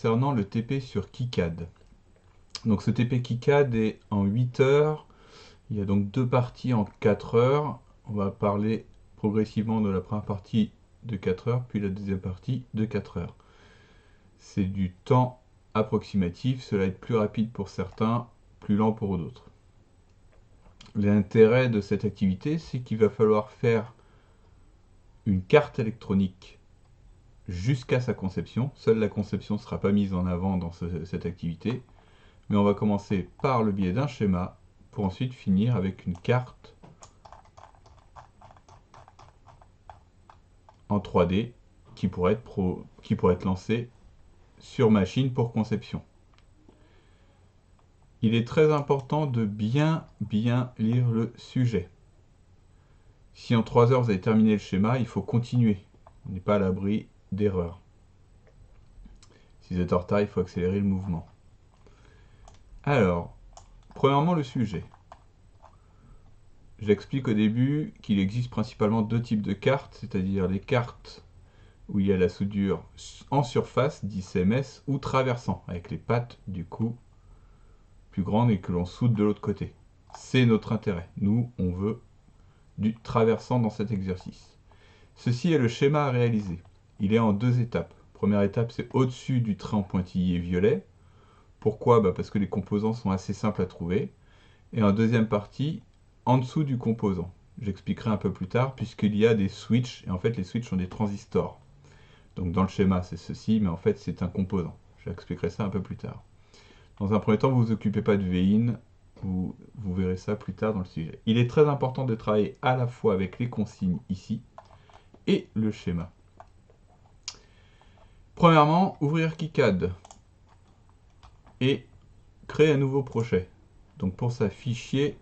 Concernant le TP sur KiCad. Donc ce TP KiCad est en 8 heures. Il y a donc deux parties en 4 heures. On va parler progressivement de la première partie de 4 heures, puis la deuxième partie de 4 heures. C'est du temps approximatif, cela va être plus rapide pour certains, plus lent pour d'autres. L'intérêt de cette activité, c'est qu'il va falloir faire une carte électronique jusqu'à sa conception. Seule la conception ne sera pas mise en avant dans cette activité. Mais on va commencer par le biais d'un schéma pour ensuite finir avec une carte en 3D qui pourrait être lancée sur machine pour conception. Il est très important de bien lire le sujet. Si en 3 heures vous avez terminé le schéma, il faut continuer. On n'est pas à l'abri d'erreurs. Si vous êtes en retard, il faut accélérer le mouvement. Alors, premièrement le sujet. J'explique au début qu'il existe principalement deux types de cartes, c'est-à-dire les cartes où il y a la soudure en surface, dit CMS, ou traversant, avec les pattes du coup plus grandes et que l'on soude de l'autre côté. C'est notre intérêt. Nous, on veut du traversant dans cet exercice. Ceci est le schéma à réaliser. Il est en deux étapes. Première étape, c'est au-dessus du trait en pointillé violet. Pourquoi? Parce que les composants sont assez simples à trouver. Et en deuxième partie, en dessous du composant. J'expliquerai un peu plus tard, puisqu'il y a des switches, et en fait les switches sont des transistors. Donc dans le schéma c'est ceci, mais en fait c'est un composant. J'expliquerai ça un peu plus tard. Dans un premier temps, vous ne vous occupez pas de VIN, vous verrez ça plus tard dans le sujet. Il est très important de travailler à la fois avec les consignes ici, et le schéma. Premièrement, ouvrir KiCad, et créer un nouveau projet. Donc pour ça, fichier,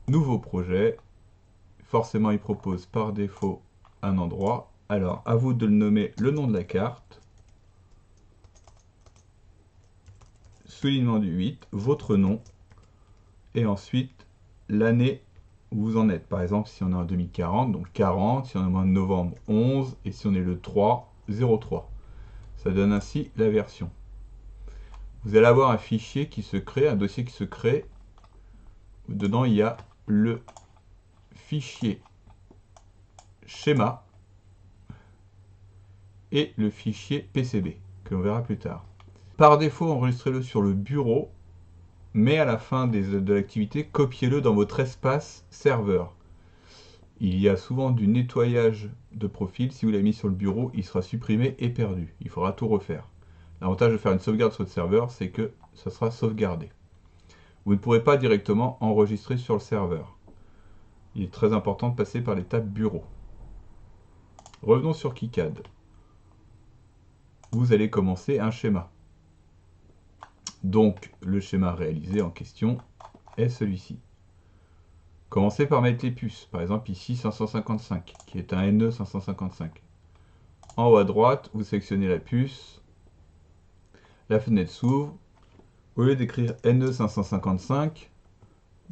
nouveau projet, forcément il propose par défaut un endroit. Alors à vous de le nommer le nom de la carte, soulignement du 8, votre nom, et ensuite l'année où vous en êtes. Par exemple, si on est en 2040, donc 40, si on est au mois de novembre, 11, et si on est le 3, 03. Ça donne ainsi la version. Vous allez avoir un fichier qui se crée, un dossier qui se crée. Dedans, il y a le fichier schéma et le fichier PCB, que l'on verra plus tard. Par défaut, enregistrez-le sur le bureau, mais à la fin de l'activité, copiez-le dans votre espace serveur. Il y a souvent du nettoyage de profil. Si vous l'avez mis sur le bureau, il sera supprimé et perdu. Il faudra tout refaire. L'avantage de faire une sauvegarde sur votre serveur, c'est que ça sera sauvegardé. Vous ne pourrez pas directement enregistrer sur le serveur. Il est très important de passer par l'étape bureau. Revenons sur KiCad. Vous allez commencer un schéma. Donc, le schéma réalisé en question est celui-ci. Commencez par mettre les puces. Par exemple, ici 555, qui est un NE 555. En haut à droite, vous sélectionnez la puce. La fenêtre s'ouvre. Au lieu d'écrire NE 555,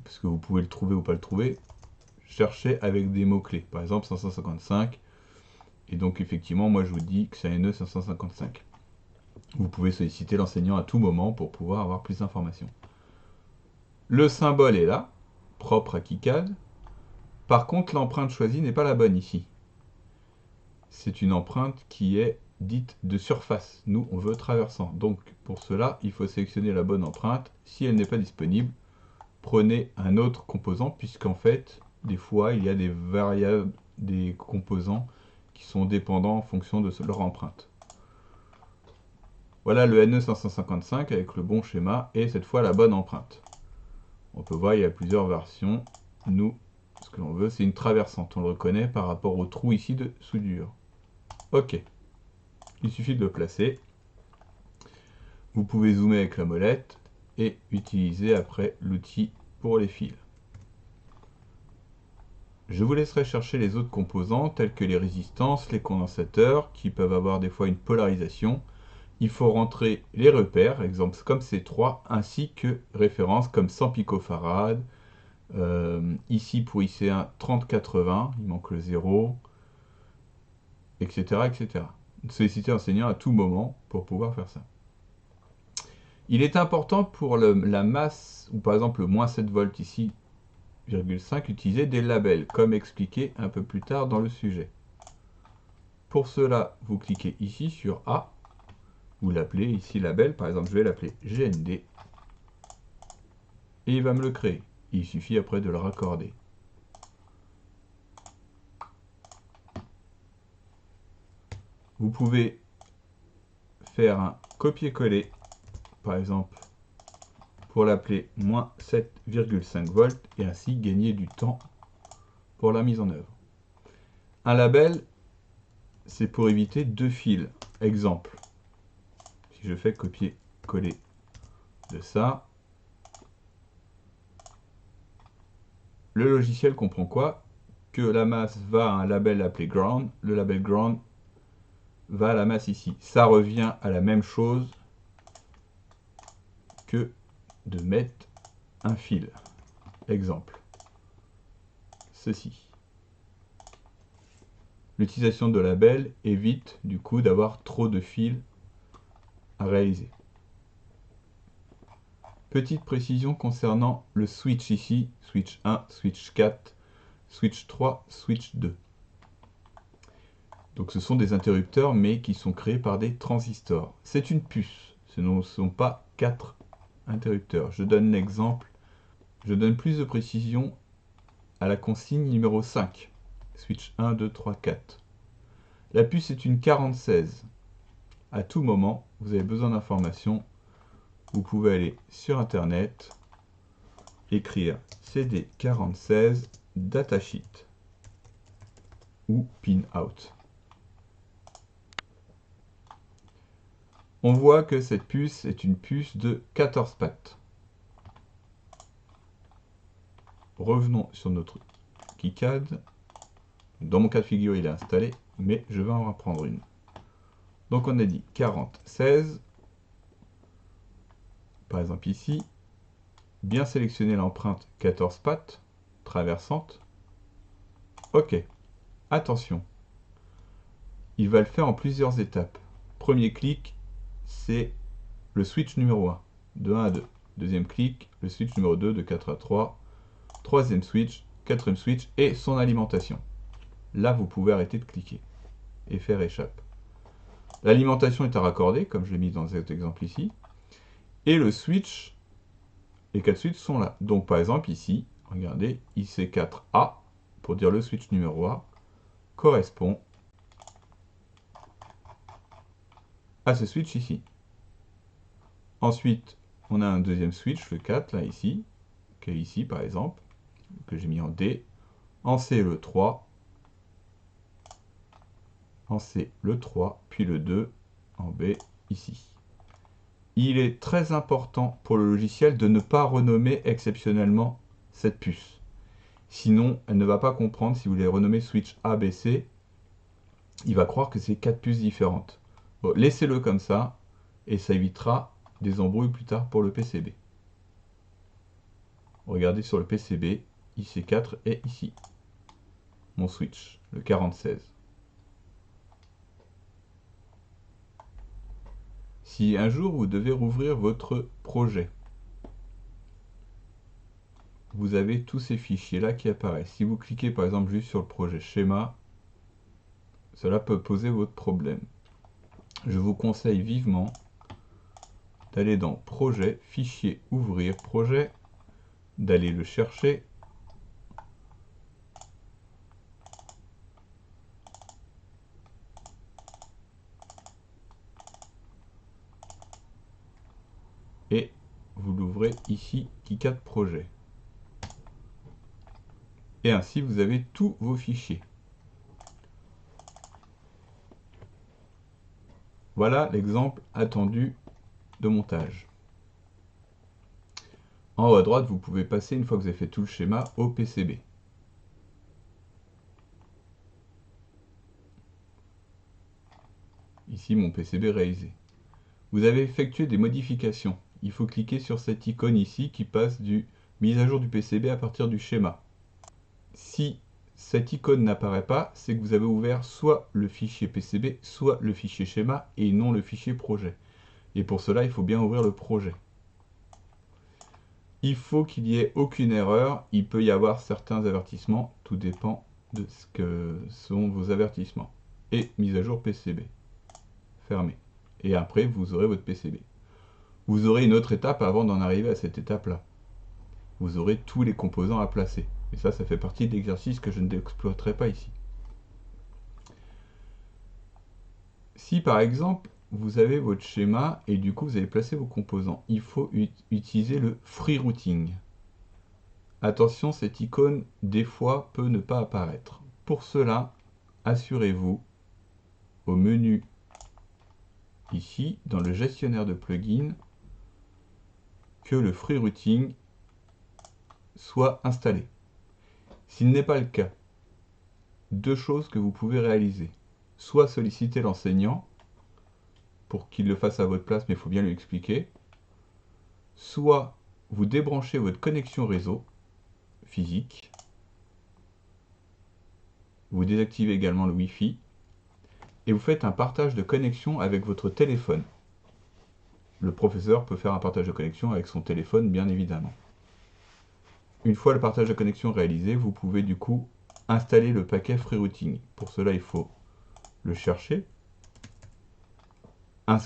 parce que vous pouvez le trouver ou pas le trouver, cherchez avec des mots-clés. Par exemple, 555. Et donc, effectivement, moi, je vous dis que c'est un NE 555. Vous pouvez solliciter l'enseignant à tout moment pour pouvoir avoir plus d'informations. Le symbole est là, propre à KiCad. Par contre, l'empreinte choisie n'est pas la bonne ici. C'est une empreinte qui est dite de surface. Nous, on veut traversant. Donc, pour cela, il faut sélectionner la bonne empreinte. Si elle n'est pas disponible, prenez un autre composant, puisqu'en fait, des fois, il y a des variables, des composants qui sont dépendants en fonction de leur empreinte. Voilà le NE 555 avec le bon schéma et cette fois la bonne empreinte. On peut voir, il y a plusieurs versions. Nous, ce que l'on veut, c'est une traversante. On le reconnaît par rapport au trou ici de soudure. Ok. Il suffit de le placer. Vous pouvez zoomer avec la molette et utiliser après l'outil pour les fils. Je vous laisserai chercher les autres composants tels que les résistances, les condensateurs qui peuvent avoir des fois une polarisation. Il faut rentrer les repères, exemple comme C3, ainsi que références comme 100 picofarad, ici pour IC1 3080, il manque le 0, etc. etc. solliciter l'enseignant à tout moment pour pouvoir faire ça. Il est important pour la masse, ou par exemple le moins 7 volts ici, 0,5, utiliser des labels, comme expliqué un peu plus tard dans le sujet. Pour cela, vous cliquez ici sur A, vous l'appelez ici label, par exemple je vais l'appeler GND, et il va me le créer. Il suffit après de le raccorder. Vous pouvez faire un copier-coller, par exemple, pour l'appeler moins 7,5 volts et ainsi gagner du temps pour la mise en œuvre. Un label, c'est pour éviter deux fils. Exemple, si je fais copier-coller de ça, le logiciel comprend quoi? Que la masse va à un label appelé ground, le label ground va à la masse ici. Ça revient à la même chose que de mettre un fil. Exemple, ceci. L'utilisation de labels évite du coup d'avoir trop de fils à réaliser. Petite précision concernant le switch ici, switch 1, switch 4, switch 3, switch 2. Donc ce sont des interrupteurs mais qui sont créés par des transistors. C'est une puce, ce ne sont pas 4 interrupteurs. Je donne l'exemple, je donne plus de précision à la consigne numéro 5. Switch 1, 2, 3, 4. La puce est une 4016. À tout moment, vous avez besoin d'informations, vous pouvez aller sur internet, écrire CD4016 datasheet ou pinout. On voit que cette puce est une puce de 14 pattes. Revenons sur notre KiCad. Dans mon cas de figure, il est installé, mais je vais en reprendre une. Donc on a dit 40, 16. Par exemple ici, bien sélectionner l'empreinte 14 pattes, traversante. OK. Attention. Il va le faire en plusieurs étapes. Premier clic, c'est le switch numéro 1, de 1 à 2. Deuxième clic, le switch numéro 2, de 4 à 3. Troisième switch, quatrième switch et son alimentation. Là, vous pouvez arrêter de cliquer et faire échappe. L'alimentation est à raccorder, comme je l'ai mis dans cet exemple ici. Et le switch, les 4 switches sont là. Donc par exemple ici, regardez, IC4A, pour dire le switch numéro A, correspond à ce switch ici. Ensuite, on a un deuxième switch, le 4, là ici, qui est ici par exemple, que j'ai mis en D. En C, le 3. En C, le 3, puis le 2, en B, ici. Il est très important pour le logiciel de ne pas renommer exceptionnellement cette puce. Sinon, elle ne va pas comprendre si vous voulez renommer switch A, B, C. Il va croire que c'est 4 puces différentes. Bon, laissez-le comme ça, et ça évitera des embrouilles plus tard pour le PCB. Regardez sur le PCB, IC4 est ici. Mon switch, le 4016. Si un jour vous devez rouvrir votre projet, vous avez tous ces fichiers là qui apparaissent. Si vous cliquez par exemple juste sur le projet schéma, cela peut poser votre problème. Je vous conseille vivement d'aller dans projet, fichier, ouvrir projet, d'aller le chercher, et vous l'ouvrez ici, KiCad projet. Et ainsi vous avez tous vos fichiers. Voilà l'exemple attendu de montage. En haut à droite, vous pouvez passer, une fois que vous avez fait tout le schéma, au PCB. Ici, mon PCB réalisé. Vous avez effectué des modifications. Il faut cliquer sur cette icône ici qui passe du mise à jour du PCB à partir du schéma. Si cette icône n'apparaît pas, c'est que vous avez ouvert soit le fichier PCB, soit le fichier schéma, et non le fichier projet. Et pour cela, il faut bien ouvrir le projet. Il faut qu'il n'y ait aucune erreur, il peut y avoir certains avertissements, tout dépend de ce que sont vos avertissements. Et mise à jour PCB. Fermé. Et après, vous aurez votre PCB. Vous aurez une autre étape avant d'en arriver à cette étape-là. Vous aurez tous les composants à placer. Et ça fait partie de l'exercice que je n'exploiterai pas ici. Si par exemple, vous avez votre schéma et du coup vous allez placer vos composants, il faut utiliser le free routing. Attention, cette icône, des fois, peut ne pas apparaître. Pour cela, assurez-vous, au menu, ici, dans le gestionnaire de plugins, que le free routing soit installé. S'il n'est pas le cas, deux choses que vous pouvez réaliser. Soit solliciter l'enseignant, pour qu'il le fasse à votre place, mais il faut bien lui expliquer. Soit vous débranchez votre connexion réseau physique. Vous désactivez également le Wi-Fi. Et vous faites un partage de connexion avec votre téléphone. Le professeur peut faire un partage de connexion avec son téléphone, bien évidemment. Une fois le partage de connexion réalisé, vous pouvez du coup installer le paquet FreeRouting. Pour cela, il faut le chercher,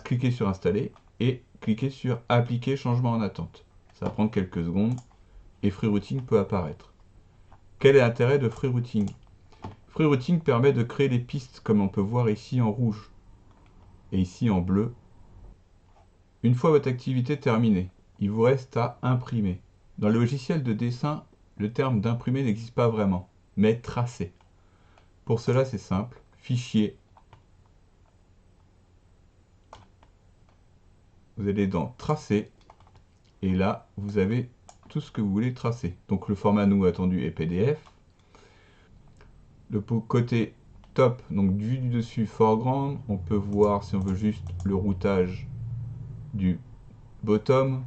cliquer sur Installer et cliquer sur Appliquer changement en attente. Ça va prendre quelques secondes et FreeRouting peut apparaître. Quel est l'intérêt de FreeRouting? FreeRouting permet de créer des pistes comme on peut voir ici en rouge et ici en bleu. Une fois votre activité terminée, il vous reste à imprimer. Dans le logiciel de dessin, le terme d'imprimer n'existe pas vraiment, mais tracer. Pour cela, c'est simple. Fichier. Vous allez dans Tracer. Et là, vous avez tout ce que vous voulez tracer. Donc le format nous attendu est PDF. Le côté top, donc vue du dessus foreground, on peut voir si on veut juste le routage du bottom,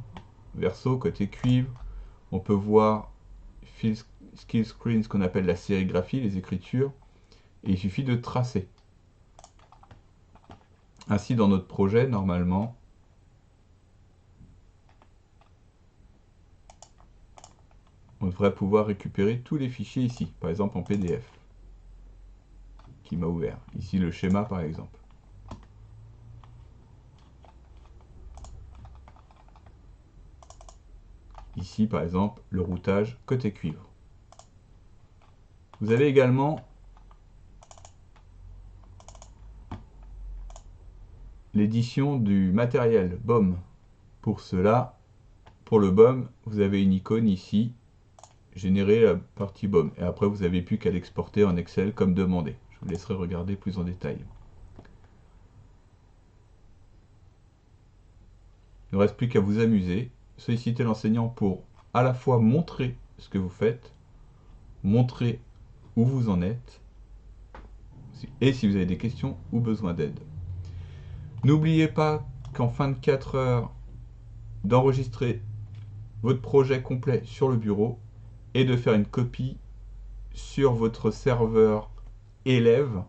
verso, côté cuivre. On peut voir Skill Screen, ce qu'on appelle la sérigraphie, les écritures. Et il suffit de tracer. Ainsi, dans notre projet, normalement, on devrait pouvoir récupérer tous les fichiers ici, par exemple en PDF, qui m'a ouvert. Ici, le schéma, par exemple. Ici, par exemple, le routage côté cuivre. Vous avez également l'édition du matériel BOM. Pour cela, pour le BOM, vous avez une icône ici, générer la partie BOM. Et après, vous n'avez plus qu'à l'exporter en Excel comme demandé. Je vous laisserai regarder plus en détail. Il ne reste plus qu'à vous amuser. Sollicitez l'enseignant pour à la fois montrer ce que vous faites, montrer où vous en êtes, et si vous avez des questions ou besoin d'aide. N'oubliez pas qu'en fin de 4 heures, d'enregistrer votre projet complet sur le bureau et de faire une copie sur votre serveur élève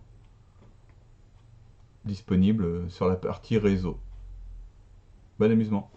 disponible sur la partie réseau. Bon amusement!